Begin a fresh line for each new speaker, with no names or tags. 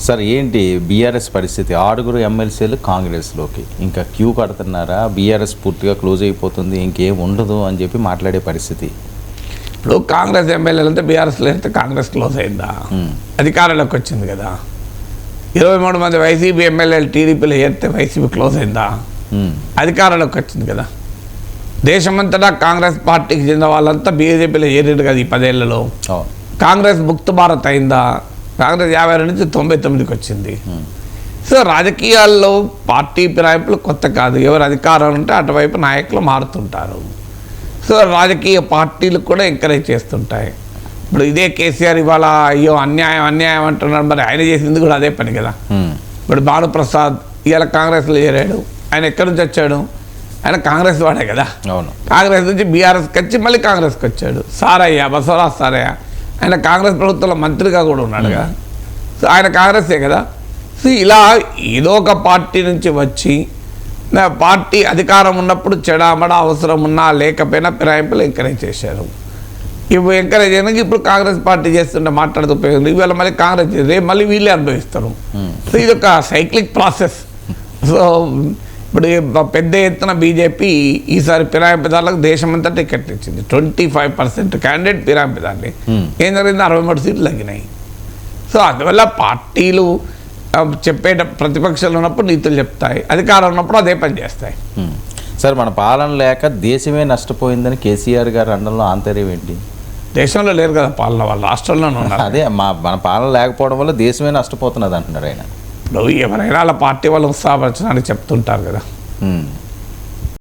Sir ఏంటి BRS పరిస్థితి? 6 ఎమ్మెల్సీలు కాంగ్రెస్లోకి, ఇంకా క్యూ కడుతున్నారా? బీఆర్ఎస్ పూర్తిగా క్లోజ్ అయిపోతుంది, ఇంకేం ఉండదు అని చెప్పి మాట్లాడే పరిస్థితి.
ఇప్పుడు కాంగ్రెస్ ఎమ్మెల్యేలు అంటే బీఆర్ఎస్లో అయితే కాంగ్రెస్ క్లోజ్ అయిందా? అధికారంలోకి వచ్చింది కదా. 23 మంది వైసీపీ ఎమ్మెల్యేలు టీడీపీలో చేరితే వైసీపీ క్లోజ్ అయిందా? అధికారంలోకి వచ్చింది కదా. దేశమంతటా కాంగ్రెస్ పార్టీకి చెందిన వాళ్ళంతా బీజేపీలో చేరారు కదా ఈ 10 ఏళ్లలో. కాంగ్రెస్ ముక్త భారత్ అయిందా? కాంగ్రెస్ 52 నుంచి 99కి వచ్చింది. సో రాజకీయాల్లో పార్టీ ఫిరాయింపులు కొత్త కాదు. ఎవరు అధికారం ఉంటే అటువైపు నాయకులు మారుతుంటారు. సో రాజకీయ పార్టీలు కూడా ఎంకరేజ్ చేస్తుంటాయి. ఇప్పుడు ఇదే కేసీఆర్ ఇవాళ అయ్యో అన్యాయం అన్యాయం అంటున్నారు, మరి ఆయన చేసింది కూడా అదే పని కదా. ఇప్పుడు భానుప్రసాద్ ఇవాళ కాంగ్రెస్లో చేరాడు. ఆయన ఎక్కడి నుంచి వచ్చాడు? ఆయన కాంగ్రెస్ వాడే కదా.
అవును,
కాంగ్రెస్ నుంచి బీఆర్ఎస్కి వచ్చి మళ్ళీ కాంగ్రెస్కి వచ్చాడు. సారయ్య, బసవరాజ్ సారయ్య, ఆయన కాంగ్రెస్ ప్రభుత్వంలో మంత్రిగా కూడా ఉన్నాడుగా. సో ఆయన కాంగ్రెసే కదా. సో ఇలా ఏదో ఒక పార్టీ నుంచి వచ్చి పార్టీ అధికారం ఉన్నప్పుడు చెడామడా అవసరం ఉన్నా లేకపోయినా ఫిరాయింపులు ఎంకరేజ్ చేశారు. ఇప్పుడు ఎంకరేజ్ చేయడానికి ఇప్పుడు కాంగ్రెస్ పార్టీ చేస్తుంటే మాట్లాడుతూ ఉపయోగం. ఇవాళ మళ్ళీ కాంగ్రెస్ రేపు మళ్ళీ వీళ్ళే అనుభవిస్తారు. సో ఇది ఒక సైక్లిక్ ప్రాసెస్. సో ఇప్పుడు పెద్ద ఎత్తున బీజేపీ ఈసారి ఫిరాయింపుదారులకు దేశమంతా టికెట్ ఇచ్చింది. 25% క్యాండిడేట్ ఫిరాయింపుదారులే. ఏం జరిగింది? 63 సీట్లు తగ్గినాయి. సో అందువల్ల పార్టీలు చెప్పేట ప్రతిపక్షాలు ఉన్నప్పుడు నీతులు చెప్తాయి, అధికారం ఉన్నప్పుడు అదే పని చేస్తాయి.
సార్ మన పాలన లేక దేశమే నష్టపోయిందని కేసీఆర్ గారు అనడంలో ఆంతర్యం ఏంటి?
దేశంలో లేరు కదా పాలన, వాళ్ళ రాష్ట్రంలోనే ఉన్నారు.
అదే మన పాలన లేకపోవడం వల్ల దేశమే నష్టపోతున్నది అంటున్నారు ఆయన.
ఇప్పుడు ఎవరైనా వాళ్ళ పార్టీ వాళ్ళు ఉత్సాహపరచడానికి చెప్తుంటారు కదా.